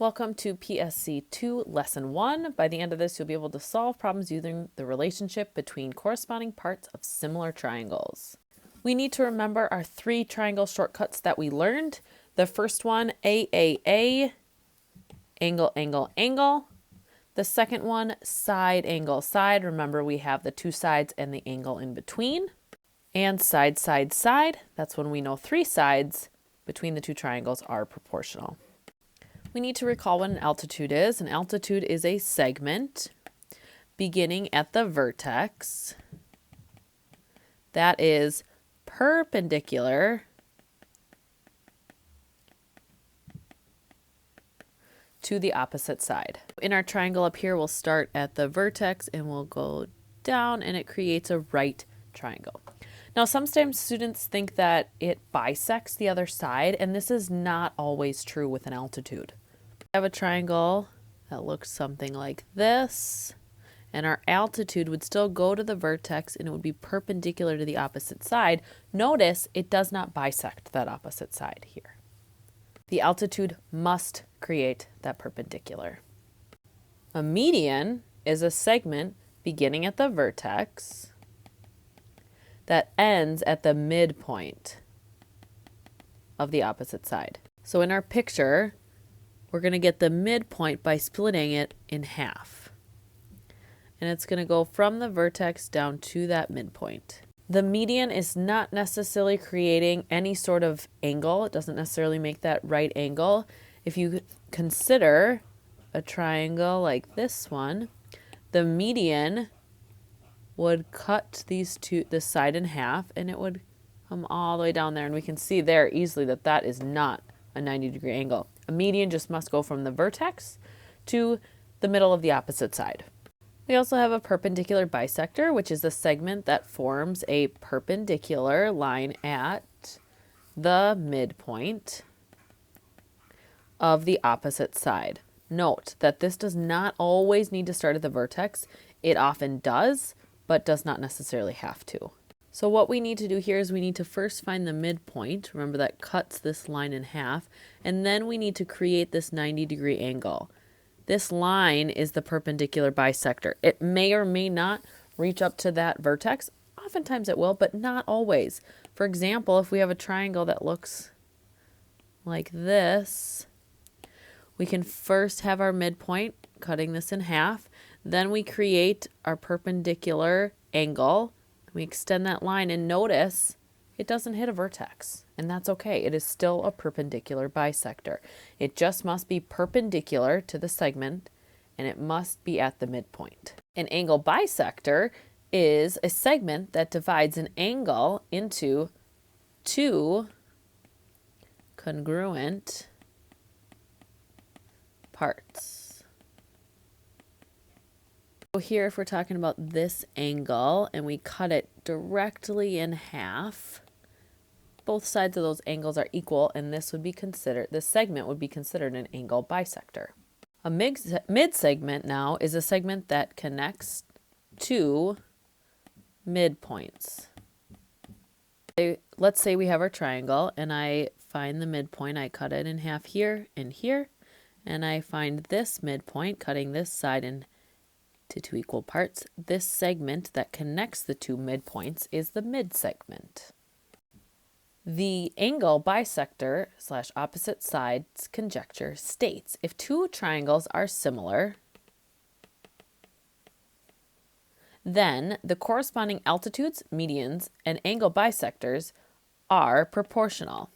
Welcome to PSC2 Lesson 1. By the end of this, you'll be able to solve problems using the relationship between corresponding parts of similar triangles. We need to remember our 3 triangle shortcuts that we learned. The first one, AAA, angle, angle, angle. The second one, side, angle, side. Remember, we have the 2 sides and the angle in between. And side, side, side. That's when we know 3 sides between the 2 triangles are proportional. We need to recall what an altitude is. An altitude is a segment beginning at the vertex that is perpendicular to the opposite side. In our triangle up here, we'll start at the vertex and we'll go down, and it creates a right triangle. Now, sometimes students think that it bisects the other side, and this is not always true with an altitude. We have a triangle that looks something like this, and our altitude would still go to the vertex and it would be perpendicular to the opposite side. Notice it does not bisect that opposite side here. The altitude must create that perpendicular. A median is a segment beginning at the vertex that ends at the midpoint of the opposite side. So in our picture, we're going to get the midpoint by splitting it in half. And it's going to go from the vertex down to that midpoint. The median is not necessarily creating any sort of angle. It doesn't necessarily make that right angle. If you consider a triangle like this one, the median would cut this side in half, and it would come all the way down there. And we can see there easily that that is not a 90-degree angle. A median just must go from the vertex to the middle of the opposite side. We also have a perpendicular bisector, which is a segment that forms a perpendicular line at the midpoint of the opposite side. Note that this does not always need to start at the vertex. It often does, but does not necessarily have to. So what we need to do here is we need to first find the midpoint. Remember, that cuts this line in half. And then we need to create this 90-degree angle. This line is the perpendicular bisector. It may or may not reach up to that vertex. Oftentimes it will, but not always. For example, if we have a triangle that looks like this, we can first have our midpoint, cutting this in half. Then we create our perpendicular angle. We extend that line, and notice it doesn't hit a vertex, and that's okay. It is still a perpendicular bisector. It just must be perpendicular to the segment, and it must be at the midpoint. An angle bisector is a segment that divides an angle into 2 congruent parts. So here, if we're talking about this angle and we cut it directly in half, both sides of those angles are equal, and this segment would be considered an angle bisector. A mid-segment now is a segment that connects 2 midpoints. Let's say we have our triangle, and I find the midpoint. I cut it in half here and here, and I find this midpoint, cutting this side into 2 equal parts. This segment that connects the 2 midpoints is the mid-segment. The angle bisector / opposite sides conjecture states if 2 triangles are similar, then the corresponding altitudes, medians, and angle bisectors are proportional.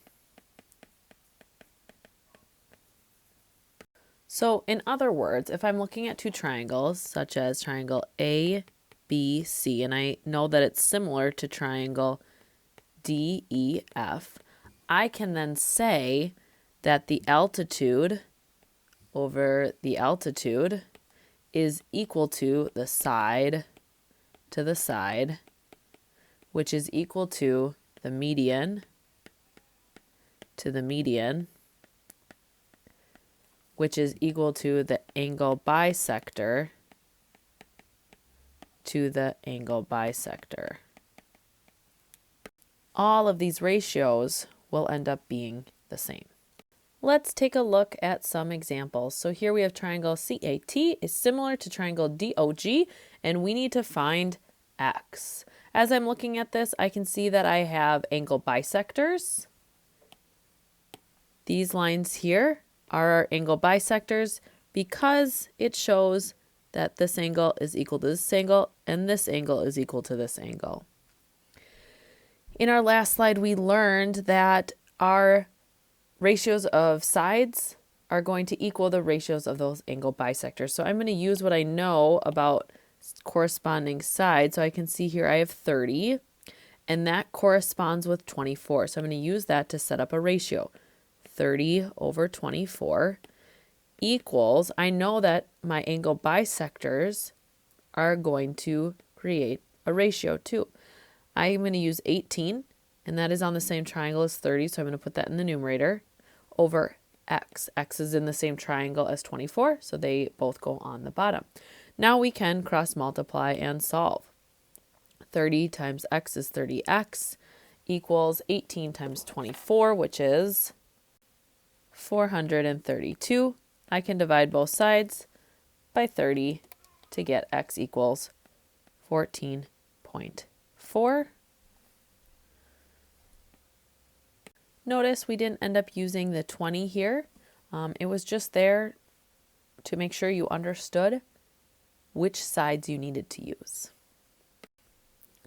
So in other words, if I'm looking at 2 triangles, such as triangle ABC, and I know that it's similar to triangle DEF, I can then say that the altitude over the altitude is equal to the side, which is equal to the median to the median, which is equal to the angle bisector to the angle bisector. All of these ratios will end up being the same. Let's take a look at some examples. So here we have triangle CAT is similar to triangle DOG, and we need to find X. As I'm looking at this, I can see that I have angle bisectors. These lines here are our angle bisectors because it shows that this angle is equal to this angle and this angle is equal to this angle. In our last slide, we learned that our ratios of sides are going to equal the ratios of those angle bisectors. So I'm going to use what I know about corresponding sides. So I can see here I have 30, and that corresponds with 24. So I'm going to use that to set up a ratio. 30 over 24 equals, I know that my angle bisectors are going to create a ratio too. I'm going to use 18, and that is on the same triangle as 30, so I'm going to put that in the numerator, over x. X is in the same triangle as 24, so they both go on the bottom. Now we can cross multiply and solve. 30 times x is 30x equals 18 times 24, which is 432. I can divide both sides by 30 to get x equals 14.4. Notice we didn't end up using the 20 here. It was just there to make sure you understood which sides you needed to use.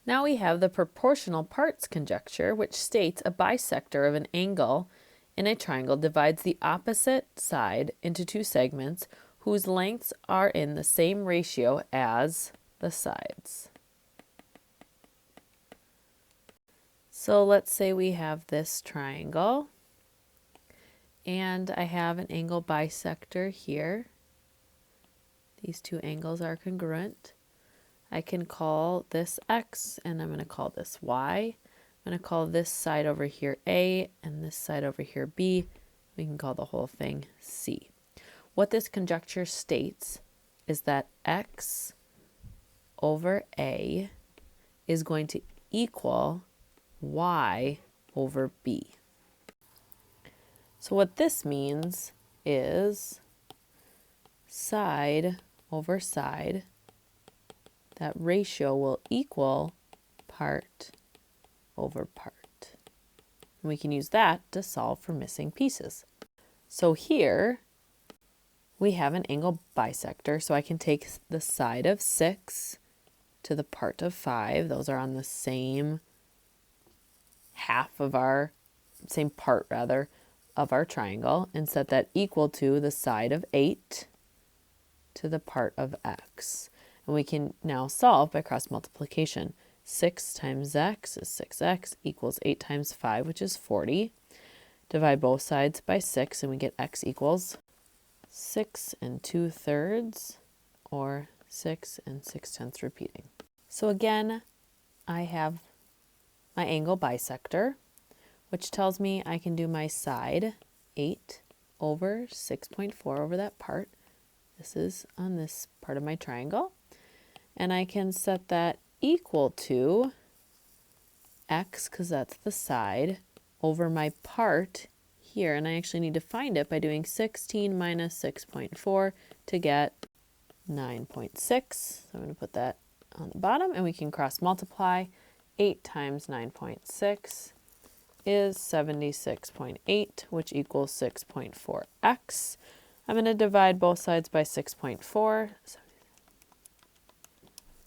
Now we have the proportional parts conjecture, which states a bisector of an angle in a triangle divides the opposite side into two segments whose lengths are in the same ratio as the sides. So let's say we have this triangle, and I have an angle bisector here. These two angles are congruent. I can call this X, and I'm going to call this Y. I'm going to call this side over here A, and this side over here B. We can call the whole thing C. What this conjecture states is that X over A is going to equal Y over B. So what this means is side over side, that ratio will equal part over part. And we can use that to solve for missing pieces. So here we have an angle bisector, so I can take the side of 6 to the part of 5. Those are on the same half of our, same part rather, of our triangle, and set that equal to the side of 8 to the part of x. And we can now solve by cross multiplication. 6 times x is 6x equals 8 times 5, which is 40. Divide both sides by 6, and we get x equals 6 2/3, or 6 6/10 repeating. So again, I have my angle bisector, which tells me I can do my side 8 over 6.4 over that part. This is on this part of my triangle. And I can set that equal to x, because that's the side, over my part here. And I actually need to find it by doing 16 minus 6.4 to get 9.6. So I'm going to put that on the bottom, and we can cross multiply. 8 times 9.6 is 76.8, which equals 6.4x. I'm going to divide both sides by 6.4,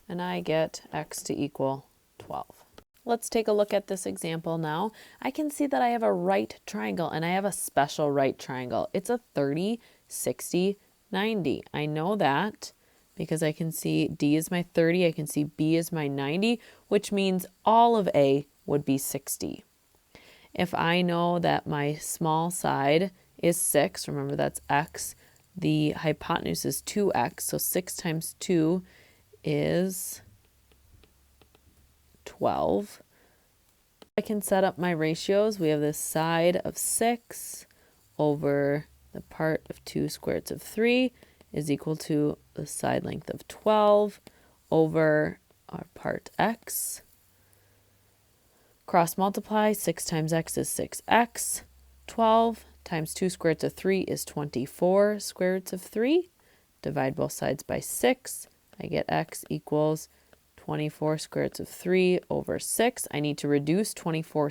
and I get x to equal 12. Let's take a look at this example now. I can see that I have a right triangle, and I have a special right triangle. It's a 30, 60, 90. I know that because I can see D is my 30, I can see B is my 90, which means all of A would be 60. If I know that my small side is 6, remember that's x, the hypotenuse is 2x, so 6 times 2 is 12. I can set up my ratios. We have this side of 6 over the part of 2 square roots of 3 is equal to the side length of 12 over our part x. Cross multiply, 6 times x is 6x. 12 times 2 square roots of 3 is 24 square roots of 3. Divide both sides by 6. I get x equals 24 square roots of 3 over 6. I need to reduce 24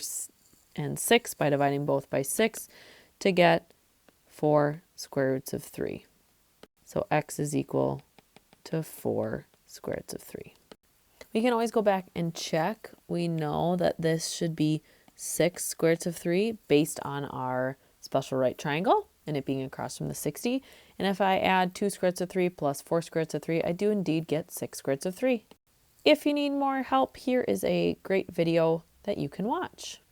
and 6 by dividing both by 6 to get 4 square roots of 3. So x is equal to 4 square roots of 3. We can always go back and check. We know that this should be 6 square roots of 3 based on our special right triangle and it being across from the 60. And if I add 2 square roots of 3 plus 4 square roots of 3, I do indeed get 6 square roots of 3. If you need more help, here is a great video that you can watch.